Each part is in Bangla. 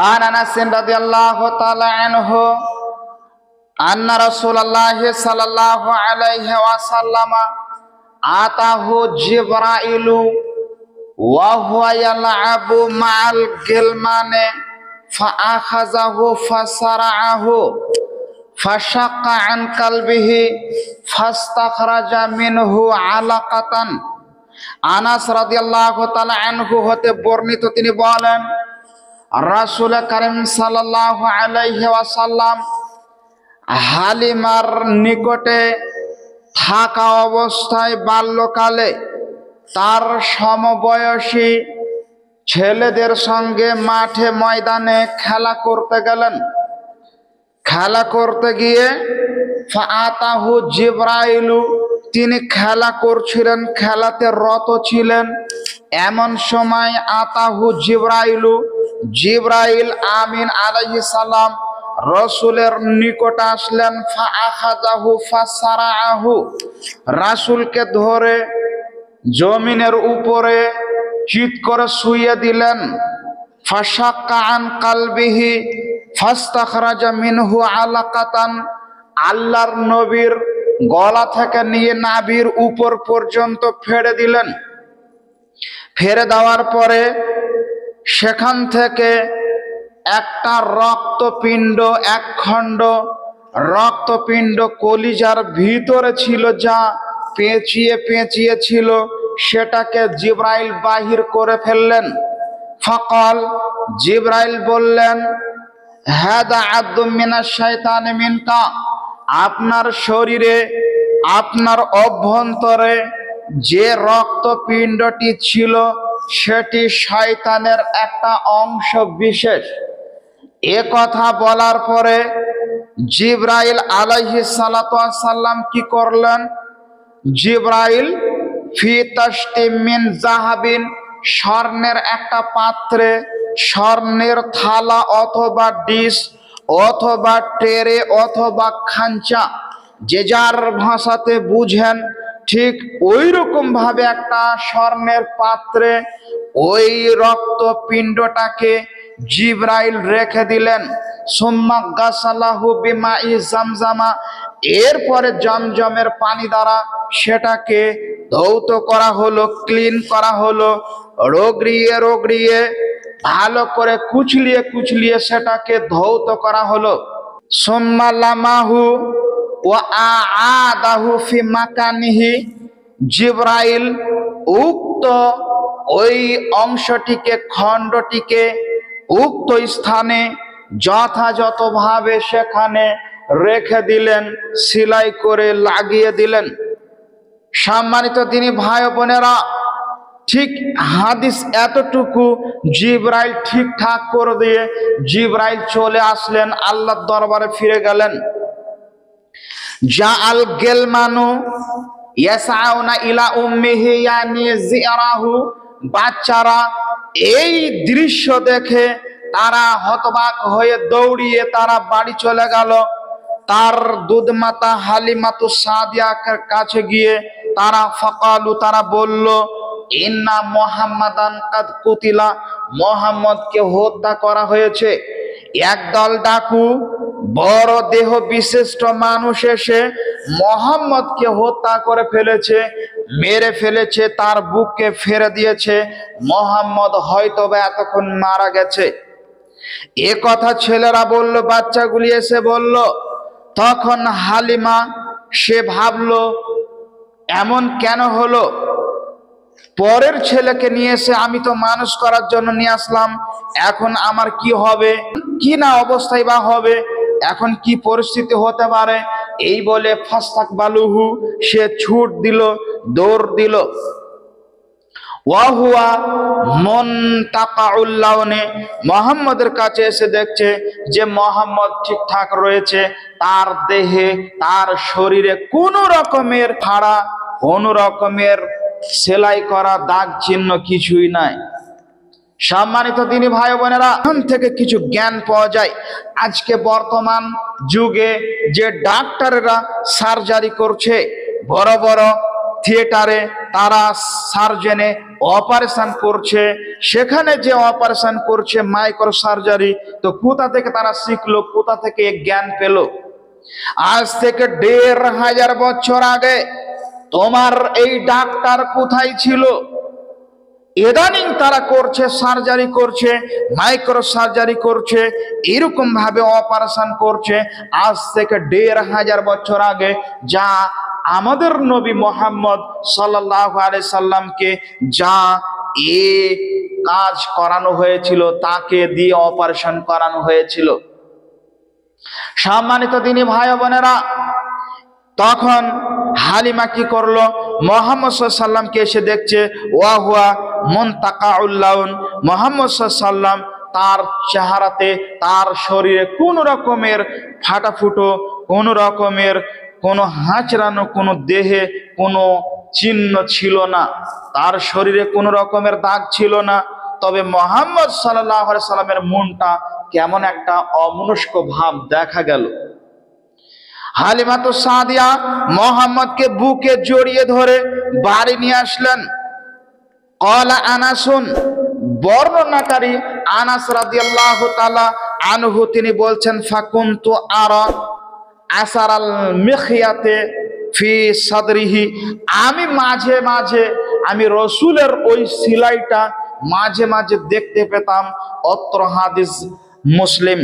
আন আনাস রাদিয়াল্লাহু তাআলা আনহু আন্না রাসূলুল্লাহ সাল্লাল্লাহু আলাইহি ওয়াসাল্লাম আতাহু জিবরাইলু ওয়া হুয়া ইয়ালআবু মা'আল গিলমানে ফাআখাযাহু ফাসারাআহু ফাশাক্কা আন কালবিহি ফাস্তাখরাজা মিনহু আলাকাতান। আনাস রাদিয়াল্লাহু তাআলা আনহু হতে বর্ণিত, তিনি বলেন রাসূল কারীম সাল্লাল্লাহু আলাইহি ওয়াসাল্লাম হালিমার নিকটে থাকা অবস্থায় বাল্যকালে তার সমবয়সী ছেলেদের সঙ্গে মাঠে ময়দানে খেলা করতে গেলেন। খেলা করতে গিয়ে ফাআতাহু জিবরাইলু, তিনি খেলা করছিলেন, খেলাতে রত ছিলেন। এমন সময় আতাহু জিবরাইলু, জিবরাইল আমিন আলাইহিস সালাম রাসূলের নিকট আসলেন। ফাআখাযাহু ফাসারাআহু, রাসূলকে ধরে জমিনের উপরে চিৎ করে শুইয়ে দিলেন। ফাশাক্কা আন কালবিহি ফাস্তাখরাজা মিনহু আলাকাতান, আল্লাহর নবীর গলা থেকে নিয়ে নাভির উপর পর্যন্ত ফেড়ে দিলেন। ফেড়ে দেওয়ার পরে সেখান থেকে একটা রক্তপিণ্ড, এক খণ্ড রক্তপিণ্ড কলিজার ভিতরে ছিল, যা পেঁচিয়ে পেঁচিয়ে ছিল, সেটাকে জিবরাইল বাহির করে ফেললেন। ফাকাল, জিবরাইল বললেন হাদা আদুম মিনাশ শাইতানি মিনকা, আপনার শরীরে, আপনার অভ্যন্তরে যে রক্তপিণ্ডটি ছিল সেটি শয়তানের একটা অংশ বিশেষ। এ কথা বলার পরে জিবরাইল আলাইহিস সালাতু ওয়াস সালাম কি করলেন? জিবরাইল ফি তাশতিম মিন যাহাবিন, স্বর্ণের একটা পাত্রে, স্বর্ণের থালা অথবা ডিশ অথবা টেরে অথবা খাঞ্চা, যে যার ভাষাতে বুঝেন, ঠিক ওই রকম ভাবে একটা স্বর্ণের পাত্রে ওই রক্তপিণ্ডটাকে জিবরাইল রেখে দিলেন। সুম্মা গাসালাহু বিমাই জামজামা, এরপরে জমজমের পানি দ্বারা সেটাকে ধৌত করা হলো, ক্লিন করা হলো, রগড়িয়ে রগড়িয়ে ভালো করে কুচলিয়ে কুচলিয়ে সেটাকে ধৌত করা হলো। সুম্মা লামাহু ওয়া আআদাহু ফি মাকানিহি, জিবরাইল উক্ত ওই অংশটিকে, খণ্ডটিকে উক্ত স্থানে যথাযথভাবে সেখানে রেখে দিলেন, সেলাই করে লাগিয়ে দিলেন। সম্মানিত দিনী ভাই বোনেরা, ঠিক হাদিস এতটুকু, জিবরাইল ঠিকঠাক করে দিয়ে জিবরাইল চলে আসলেন, আল্লাহর দরবারে ফিরে গেলেন। জাআল গিলমানু ইয়াসাউনা ইলা উম্মিহি ইয়ানি জিরাহু, বাচ্চারা এই দৃশ্য দেখে তারা হতবাক হয়ে দৌড়িয়ে তারা বাড়ি চলে গেল। তার দুধমাতা হালিমাতু সাদিয়ার কাছে গিয়ে তারা ফাকালু, তারা বলল ইন্না মুহাম্মাদান কাদ কুতিলা, মুহাম্মদকে হত্যা করা হয়েছে। একদল ডাকু বড় দেহ বিশিষ্ট মানুষ এসে মুহাম্মদকে হত্যা করে ফেলেছে, মেরে ফেলেছে, তার বুককে ফেরে দিয়েছে, মুহাম্মদ হয়তোবা এতক্ষণ মারা গেছে। এ কথা ছেলেরা বলল, বাচ্চাগুলি এসে বলল। তখন হালিমা, সে ভাবলো এমন কেন হলো, পরের ছেলেকে নিয়ে এসে আমি তো মানুষ করার জন্য নিয়ে আসলাম, এখন আমার কি হবে, কি না অবস্থায় বা হবে, এখন কি পরিস্থিতি হতে পারে, এই বলে ফাস্তাকবালুহু, সে ছুট দিল, দৌড় দিল। ওয়াহুয়া মুনতাকাউল লাউনে, মুহাম্মদের কাছে এসে দেখছে যে মুহাম্মদ ঠিকঠাক রয়েছে, তার দেহে, তার শরীরে কোনো রকমের ফাড়া, কোনো রকমের সেলাই করা দাগ চিহ্ন কিছুই নাই। সম্মানিত দিনী ভাই বোনেরা, এখান থেকে কিছু জ্ঞান পাওয়া যায়। আজকে বর্তমান যুগে যে ডাক্তাররা সার্জারি করছে, বড় বড় থিয়েটারে তারা সার্জেনে অপারেশন করছে, সেখানে যে অপারেশন করছে মাইক্রো সার্জারি, তো কোথা থেকে তারা শিখলো, কোথা থেকে জ্ঞান পেল? আজ থেকে ১৫০০ বছর আগে তোমার এই ডাক্তার কোথায় ছিল? ইদানিং তারা করছে, সার্জারি করছে, মাইক্রো সার্জারি করছে, এরকম ভাবে অপারেশন করছে আজ থেকে ১৫০০ বছর আগে, যা আমাদের নবী মোহাম্মদ সাল্লাল্লাহু আলাইহি সাল্লামকে যা এ কাজ করানো হয়েছিল তাকে দিয়ে অপারেশন করানো হয়েছিল। সম্মানিত দিনী ভাই বোনেরা, তখন হালিমা কি করলো? মুহাম্মদ সাল্লাল্লাহু আলাইহি সাল্লামকে এসে দেখছে, ওয়া হুয়া মুনতাকাউল লাউন, মুহাম্মদ সাল্লাল্লাহু আলাইহি সাল্লাম তার চেহারাতে, তার শরীরে কোন রকমের ফাটাফুটো, কোন রকমের কোন হাঁচড়ানো, কোন দেহে কোন চিহ্ন ছিল না, তার শরীরে কোন রকমের দাগ ছিল না। তবে মুহাম্মদ সাল্লাল্লাহু আলাইহি সাল্লামের মনটা কেমন একটা অমনস্ক ভাব দেখা গেল। হালিমাতু সাদিয়া মোহাম্মদকে বুকে জড়িয়ে ধরে বাড়ি নিয়ে আসলেন। ক্বালা আনাসুন, বর্ণনাকারী আনাস রাদিয়াল্লাহু তাআলা আনহু তিনি বলছেন, ফাকুনতু আরা আসারাল মিখিয়াতে ফি সাদরিহি, আমি মাঝে মাঝে আমি রসুলের ওই সিলাইটা মাঝে মাঝে দেখতে পেতাম। অত্র হাদিস মুসলিম,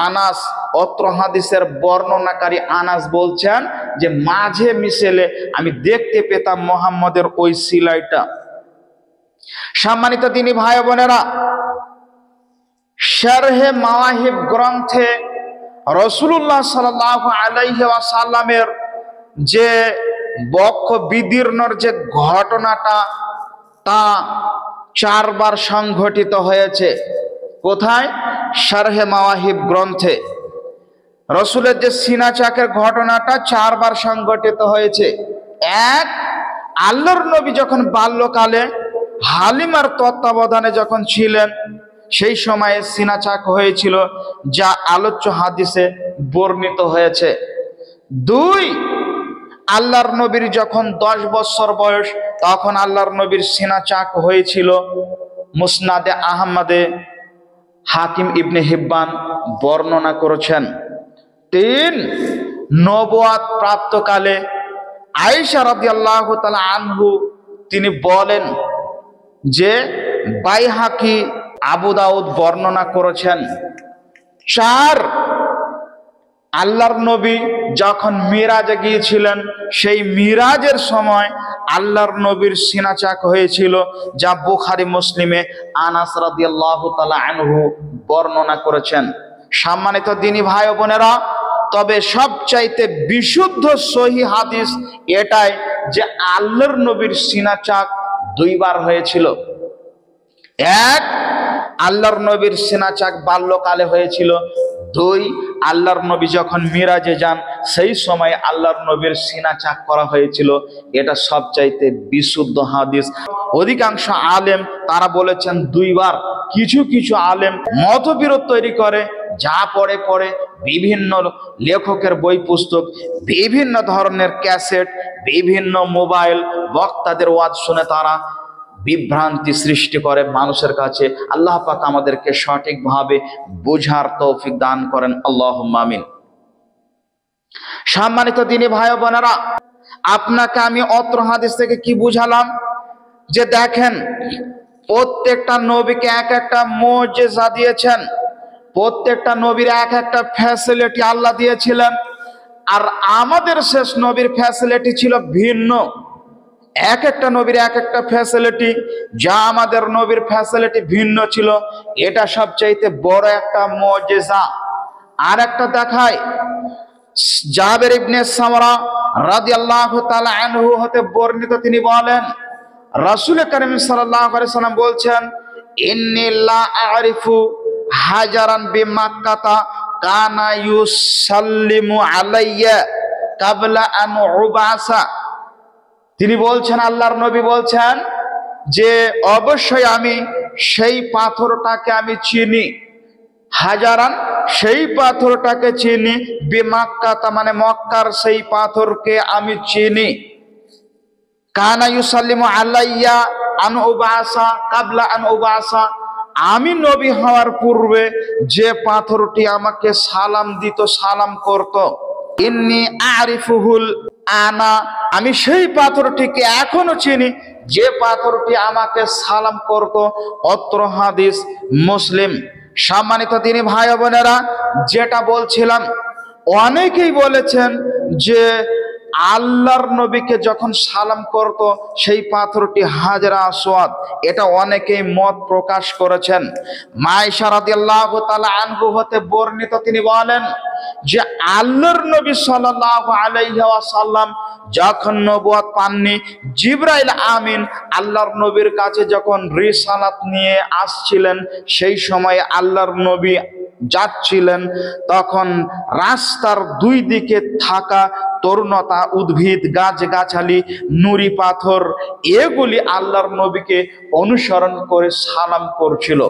আনাস, অত্র হাদিসের বর্ণনাকারী আনাস বলছেন যে মাঝে মিশেলে আমি দেখতে পেতাম মুহাম্মদের ওই সিলাইটা। সম্মানিত দিনী ভাই বোনেরা, শারহে মাওয়াহিব গ্রন্থে রাসূলুল্লাহ সাল্লাল্লাহু আলাইহি ওয়াসাল্লামের যে বক্ষ বিদীর্ণর যে ঘটনাটা, তা 4 বার সংঘটিত হয়েছে। কোথায়? শারহে মাওয়াহিব গ্রন্থে রসুলের যে সিনা চাকের ঘটনাটা 4 বার সংঘটিত হয়েছে। এক, আল্লাহর নবী যখন বাল্যকালে হালিমার তত্ত্বাবধানে যখন ছিলেন, সেই সময়ে সিনা চাক হয়েছিল, যা আলোচ্য হাদিসে বর্ণিত হয়েছে। 2, আল্লাহর নবীর যখন 10 বছর বয়স, তখন আল্লাহর নবীর সিনা চাক হয়েছিল। মুসনাদে আহমদে হাকিম ইবনে হিব্বান বর্ণনা করেছেন। 3, নবুয়াত প্রাপ্তকালে আয়েশা রাদিয়াল্লাহু তাআলা আনহু তিনি বলেন যে বাইহাকি, আবু দাউদ বর্ণনা করেছেন। 4, আল্লাহর নবী যখন মিরাজে গিয়েছিলেন, সেই মিরাজের সময় আল্লাহর নবীর সিনা চাক হয়েছিল, যা বুখারী মুসলিমে আনাস রাদিয়াল্লাহু তাআলা আনহু বর্ণনা করেছেন। সম্মানিত দিনী ভাই বোনেরা, তবে সবচাইতে বিশুদ্ধ সহিহ হাদিস এটাই যে আল্লাহর নবীর সিনা চাক 2 বার হয়েছিল। 1, আল্লাহর নবীর সিনা চাক বাল্যকালে হয়েছিল। 2, আল্লাহর নবী যখন মিরাজে যান, সেই সময় আল্লাহর নবীর সিনা চাক করা হয়েছিল। এটা সবচাইতে বিশুদ্ধ হাদিস। অধিকাংশ আলেম তারা বলেছেন 2 বার। কিছু কিছু আলেম মতবিরোধ তৈরি করে, যা পড়ে পড়ে বিভিন্ন লেখকের বই পুস্তক, বিভিন্ন ধরনের ক্যাসেট, বিভিন্ন মোবাইল বক্তাদের ওয়াজ শুনে তারা বিভ্রান্তি সৃষ্টি করে মানুষের কাছে। আল্লাহ পাক আমাদেরকে সঠিকভাবে বোঝার তৌফিক দান করেন, আল্লাহুম্মা আমিন। সম্মানিত দিনী ভাই বোনেরা, আপনাকে আমি অত্র হাদিস থেকে কি বুঝালাম? যে দেখেন, প্রত্যেকটা নবীকে এক একটা মুজিজা দিয়েছেন, প্রত্যেকটা নবীর এক একটা ফ্যাসিলিটি আল্লাহ দিয়েছিলেন। আর আমাদের শেষ নবীর ফ্যাসিলিটি ছিল ভিন্ন। এক একটা নবীর এক একটা ফ্যাসিলিটি, যা আমাদের নবীর ফ্যাসিলিটি ভিন্ন ছিল। এটা সবচাইতে বড় একটা মুজিজা। আর একটা দেখায়, জাবের ইবনে সামরা রাদিয়াল্লাহু তাআলা আনহু হতে বর্ণিত, তিনি বলেন রাসূল কারীম সাল্লাল্লাহু আলাইহি সাল্লাম বলছেন, ইন্নী লা আরিফু হাজারান বিমাক্কাতা কানা ইউসাল্লিমু আলাইয়া কাবলা আন উবাসা। তিনি বলছেন, আল্লাহর নবী বলছেন যে অবশ্যই আমি সেই পাথরটাকে আমি চিনি, হাজারান সেই পাথরটাকে চিনি, বিমাক্কাতা মানে মক্কার সেই পাথরকে আমি চিনি, কানা ইউসাল্লিমু আলাইয়া আন উবাসা কাবলা আন উবাসা, আমি নবী হওয়ার পূর্বে যে পাথরটি আমাকে সালাম দিত, সালাম করত, ইন্নী আরিফুহুল আনা, আমি সেই পাথরটিকে এখনো চিনি যে পাথরটি আমাকে সালাম করত। অত্র হাদিস মুসলিম। সম্মানিত দিনী ভাই বোনেরা, যেটা বলছিলাম, অনেকেই বলেছেন যে আল্লাহর নবীকে যখন সালাম করত সেই পাথরটি হাজরা আসওয়াদ, এটা অনেকেই মত প্রকাশ করেছেন। মা আয়েশা রাদিয়াল্লাহু তাআলা আনহু হতে বর্ণিত, তিনি বলেন যে আল্লাহর নবী সাল্লাল্লাহু আলাইহি ওয়াসাল্লাম যখন নবুয়ত পাননি, জিবরাইল আমিন আল্লাহর নবীর কাছে যখন রিসালাত নিয়ে আসছিলেন, সেই সময় আল্লাহর নবী যাচ্ছিলেন, তখন রাস্তার দুই দিকে থাকা তরুণতা, উদ্ভিদ, গাছগাছালি, নুরি পাথর, এগুলি আল্লাহর নবীকে অনুসরণ করে সালাম করছিল।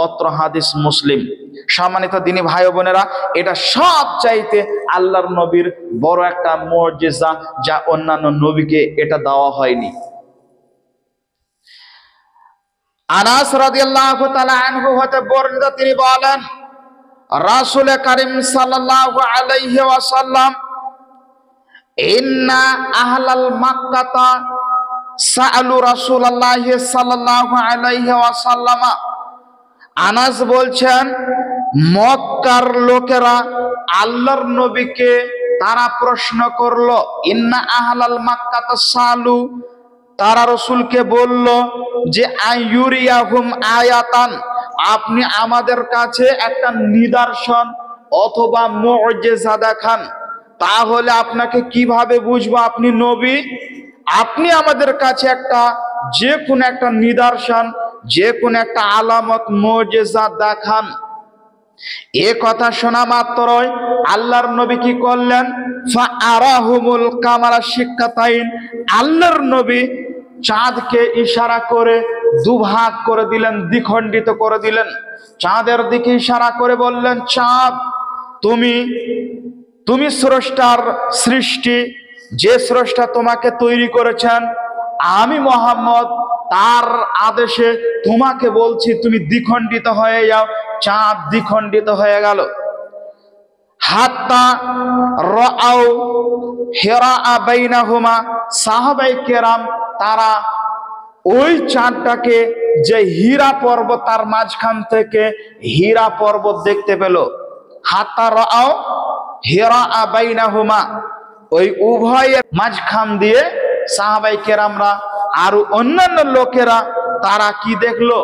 অত্র হাদিস মুসলিম। সম্মানিত দিনী ভাই বোনেরা, এটা সব চাইতে আল্লাহর নবীর বড় একটা মুজিজা, যা অন্যান্য নবীকে এটা দেওয়া হয়নি। আনাস রাদিয়াল্লাহু তাআলা আনহু হতে বর্ণিত, তিনি বলেন রাসূল কারীম সাল্লাল্লাহু আলাইহি ওয়াসাল্লাম ইন্না আহলাল মাক্কাতা সাআলু রাসূলুল্লাহি সাল্লাল্লাহু আলাইহি ওয়াসাল্লাম। আনাস বলছেন, মক্কার লোকেরা আল্লাহর নবীকে তারা প্রশ্ন করলো, ইন্না আহলাল মাক্কাতা সাআলু, তারা রাসূলকে বলল যে আইয়ুরিয়াহুম আয়াতান, আপনি আমাদের কাছে একটা নিদর্শন অথবা মুজিজা দেখান, তাহলে আপনাকে কিভাবে বুঝবো আপনি নবী? আপনি আমাদের কাছে একটা যে কোনো একটা নিদর্শন, যে কোনো একটা আলামত, মুজিজা দেখান। এ কথা শোনা মাত্রই আল্লাহর নবী কি করলেন? ফাআরাহুমুল কামারা শিক্কাতাইন, আল্লাহর নবী চাঁদকে ইশারা করে দুভাগ করে দিলেন, দ্বিখণ্ডিত করে দিলেন। চাঁদের দিকে ইশারা করে বললেন, চাঁদ তুমি স্রষ্টার সৃষ্টি, যে স্রষ্টা তোমাকে তৈরি করেছেন, আমি মুহাম্মদ তার আদেশে তোমাকে বলছি তুমি দ্বিখণ্ডিত হয়ে যাও। চাঁদ দ্বিখণ্ডিত হয়ে গেল। হাত্তা রাআউ হিরা বাইনাহুমা, সাহাবায়ে কেরাম তারা ওই চাঁদটাকে, যে হীরা পর্বত, তার মাঝখান থেকে হীরা পর্বত দেখতে পেল। হাত্তা রাআউ হিরা বাইনাহুমা, ওই উভয়ের মাঝখান দিয়ে সাহাবায়ে কেরামরা আর অন্যান্য লোকেরা তারা কি দেখলো?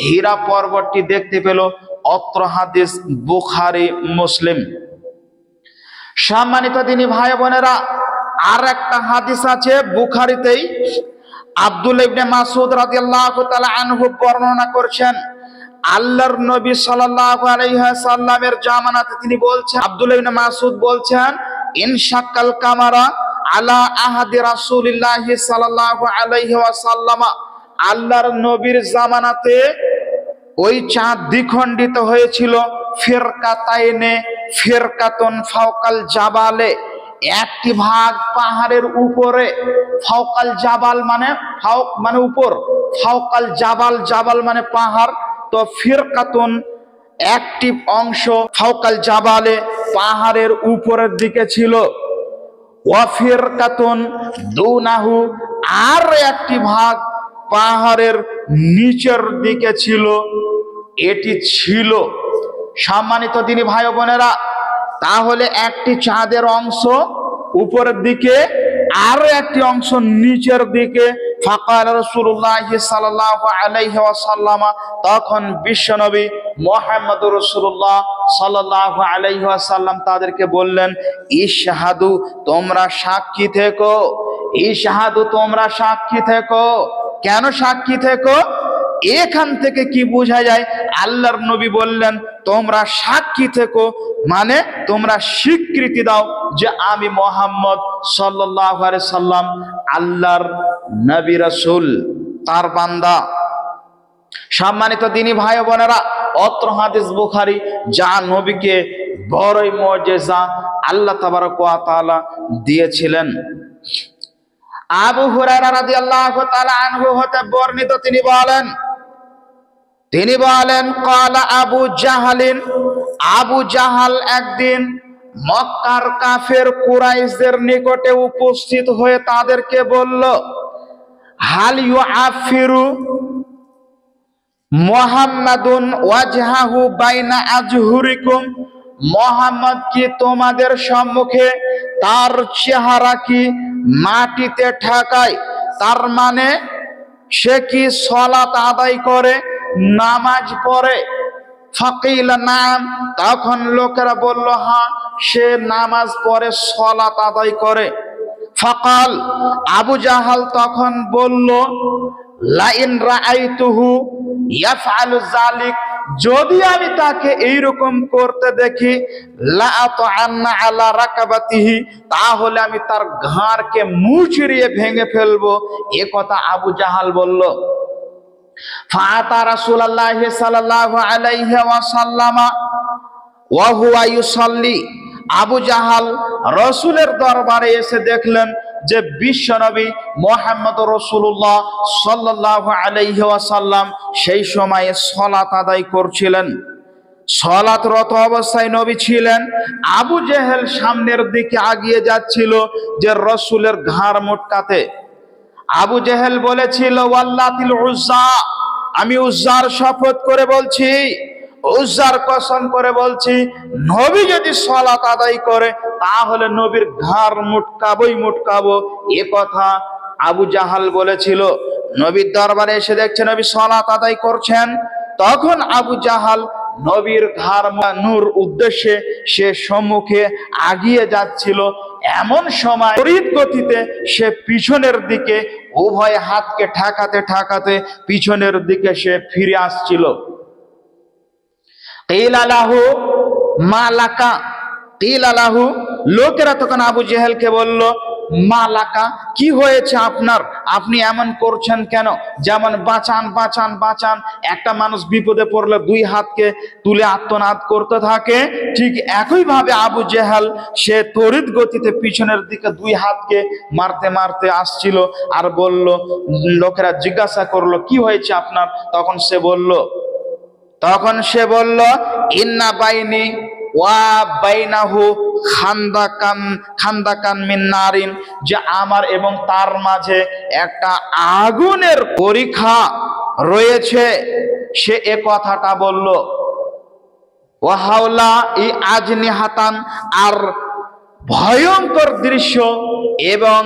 হীরা পর্বতটি দেখতে পেল। অত্র হাদিস বুখারী মুসলিম। সম্মানিত দিনী ভাই বোনেরা, আর একটা হাদিস আছে বুখারীতেই। আব্দুল্লাহ ইবনে মাসউদ রাদিয়াল্লাহু তাআলা আনহু বর্ণনা করছেন, আল্লাহর নবী সাল্লাল্লাহু আলাইহি ওয়াসাল্লামের জামানাতে তিনি বলছেন, আব্দুল্লাহ ইবনে মাসউদ বলছেন, ইনশাক্কাল কামারা আলা আহাদি রাসূলিল্লাহি সাল্লাল্লাহু আলাইহি ওয়াসাল্লাম, আল্লাহর নবীর জামানাতে ওই চাঁদ দ্বিখণ্ডিত হয়েছিল। ফিরকাতাইনে, ফিরকাতুন ফাওকাল জাবালে, একটি ভাগ পাহাড়ের উপরে, ফাওকাল জাবাল মানে ফাওক মানে উপর, ফাওকাল জাবাল, জাবাল মানে পাহাড়, তো ফিরকাতুন একটি অংশ ফাওকাল জাবালে পাহাড়ের উপরের দিকে ছিল। ওয়া ফিরকাতুন দুনাহু, আর একটি ভাগ পাহাড়ের নিচের দিকে ছিল। এটি ছিল। সম্মানিত দিনী ভাই বোনেরা, তাহলে একটি চাঁদের অংশ উপরের দিকে আর একটি অংশ নিচের দিকে। ফাকাল রাসূলুল্লাহ সাল্লাল্লাহু আলাইহি ওয়াসাল্লাম, তখন বিশ্বনবী মুহাম্মদুর রাসূলুল্লাহ সাল্লাল্লাহু আলাইহি ওয়াসাল্লাম তাদেরকে বললেন, ইশহাদু, তোমরা সাক্ষী থেকো। ইশহাদু, তোমরা সাক্ষী থেকো। কেন সাক্ষী থেকো? এখান থেকে কি বোঝা যায়? আল্লাহর নবী বললেন তোমরা সাক্ষী থেকো, মানে তোমরা স্বীকৃতি দাও যে আমি মুহাম্মদ সাল্লাল্লাহু আলাইহি সাল্লাম আল্লাহর নবী রাসূল, তার বান্দা। সম্মানিত দিনী ভাই বোনেরা, অত্র হাদিস বুখারী, যা নবীকে বড়ই মুজিজা আল্লাহ তাবারক ওয়া তাআলা দিয়েছিলেন। আবু হুরায়রা রাদিয়াল্লাহু তাআলা আনহু হতে বর্ণিত, তিনি বলেন ক্বালা আবু জাহলিন, আবু জাহাল একদিন মক্কার কাফের কুরাইশদের নিকটে উপস্থিত হয়ে তাদেরকে বলল, হাল ইউআফিরু মুহাম্মাদুন ওয়াজহাহু বাইনা আজহুরিকুম, মুহাম্মদ কি তোমাদের সম্মুখে তার চেহারা কি মাটিতে ঠেকায়, তার মানে সে কি সালাত আদায় করে, নামাজ পড়ে? ফাকিল নাম, তখন লোকেরা বলল হ্যাঁ, সে নামাজ পড়ে, সালাত আদায় করে। ফাকাল, আবু জাহাল তখন বলল, লাইন রাআইতুহু ইয়াফআলু যালিক, যদি আমি তাকে এইরকম করতে দেখি, লা আতআন্না আলা রাকাবাতিহি, তাহলে আমি তার ঘাড়কে মুচড়িয়ে ভেঙে ফেলবো। এ কথা আবু জাহাল বলল। ফাআতা রাসূলুল্লাহ সাল্লাল্লাহু আলাইহি ওয়াসাল্লাম ওয়া হুয়া ইউসাল্লি, আবু জাহাল রাসূলের দরবারে এসে দেখলেন যে বিশ্বনবী মুহাম্মদ রাসূলুল্লাহ সাল্লাল্লাহু আলাইহি ওয়াসাল্লাম সেই সময়ে সালাত আদায় করছিলেন। সালাতরত অবস্থায় নবী ছিলেন। আবু জেহেল সামনের দিকে আগিয়ে যাচ্ছিল যে রাসূলের ঘাড় মোটকাতে। আবু জেহেল বলেছিল, ওয়াল্লাতিল উজ্জা, আমি উজ্জার শপথ করে বলছি, উজ্জার কসম করে বলছি, নবী যদি সালাত আদায় করে তাহলে নবীর ঘাড় মুটকাবো। এ কথা আবু জাহাল বলেছিল। নবীর দরবারে এসে দেখছে নবী সালাত আদায় করছেন। তখন আবু জাহাল নবীর ঘাড় নূর উদ্দেশ্যে সে সম্মুখে আগিয়ে যাচ্ছিল। এমন সময় তড়িৎ গতিতে সে পিছনের দিকে উভয় হাতকে ঠেকাতে ঠেকাতে পিছনের দিকে সে ফিরে আসছিল। কিলা লাহু মা লাকা, কিলা লাহু, লোকেরা তখন আবু জেহেলকে বলল, মা লাকা, কি হয়েছে আপনার, আপনি এমন করছেন কেন? যেমন বাঁচান বাঁচান বাঁচান, একটা মানুষ বিপদে পড়লে দুই হাতকে তুলে আত্মনাদ করতে থাকে, ঠিক একইভাবে আবু জেহেল সে তড়িৎ গতিতে পিছনের দিকে দুই হাতকে মারতে মারতে আসছিল আর বলল, লোকেরা জিজ্ঞাসা করলো কি হয়েছে আপনার? তখন সে বলল ইন্না বাইনি ওয়া বাইনাহু খান্দাকান মিন নারিন, যে আমার এবং তার মাঝে একটা আগুনের পরীক্ষা রয়েছে। সে এ কথাটা বলল। ওয়া হাওলা ই আজনিহাতান, আর ভয়ঙ্কর দৃশ্য এবং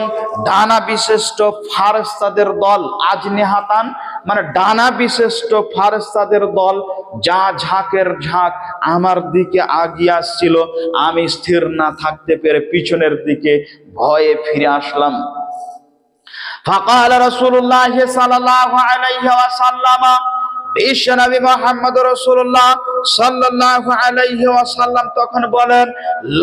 ডানা বিশিষ্ট ফারেস্তাদের দল। আজনিহাতান মানে ডানা বিশিষ্ট ফারেস্তাদের দল, যা ঝাঁকের ঝাঁক আমার দিকে আগিয়ে আসছিল। আমি স্থির না থাকতে পেরে পিছনের দিকে ভয়ে ফিরে আসলাম। ফাকাল রাসূলুল্লাহ সাল্লাল্লাহু আলাইহি ওয়াসাল্লাম, বিশ্বনবী মুহাম্মদ রাসূলুল্লাহ সাল্লাল্লাহু আলাইহি ওয়াসাল্লাম তখন বলেন,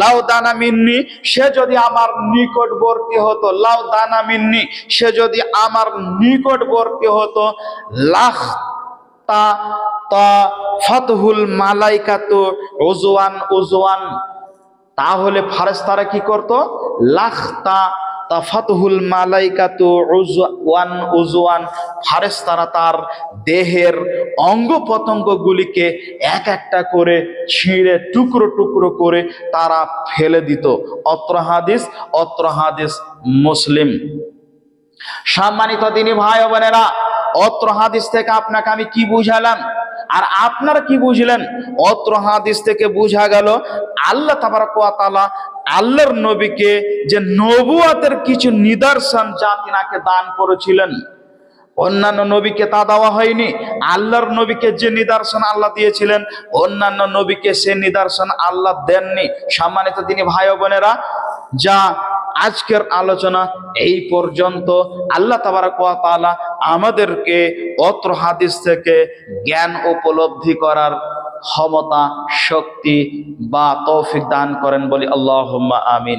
লাউ দানা মিন্নি, সে যদি আমার নিকটবর্তী হতো, লাউ দানা মিন্নি, সে যদি আমার নিকটবর্তী হতো, লাখতা তা ফাতহুল মালাইকাতু উজওয়ান, তাহলে ফারেশতারা কি করত? লাখতা তাফাতুহুল মালাইকাতু উজওয়ান, ফারেশতারা তার দেহের অঙ্গ প্রত্যঙ্গগুলিকে এক একটা করে ছিঁড়ে টুকরো টুকরো করে তারা ফেলে দিত। অত্র হাদিস মুসলিম। সম্মানিত দিনী ভাই ও বোনেরা, অত্র হাদিস থেকে আপনাকে আমি কি বুঝালাম আর আপনারা কি বুঝলেন? অত্র হাদিস থেকে বোঝা গেল আল্লাহ তাবারক ওয়া তাআলা আল্লাহর নবীকে যে নবুয়তের কিছু নিদর্শন যা তিনাকে দান করেছিলেন, অন্যান্য নবীকে তা দেওয়া হয়নি। আল্লাহর নবীকে যে নিদর্শন আল্লাহ দিয়েছিলেন, অন্যান্য নবীকে সে নিদর্শন আল্লাহ দেননি। সম্মানিত দিনী ভাই ও বোনেরা, যা আজকের আলোচনা এই পর্যন্ত। আল্লাহ তাবারক ওয়া তাআলা আমাদেরকে অত্র হাদিস থেকে জ্ঞান উপলব্ধি করার ক্ষমতা, শক্তি বা তৌফিক দান করেন বলি আল্লাহুম্মা আমিন।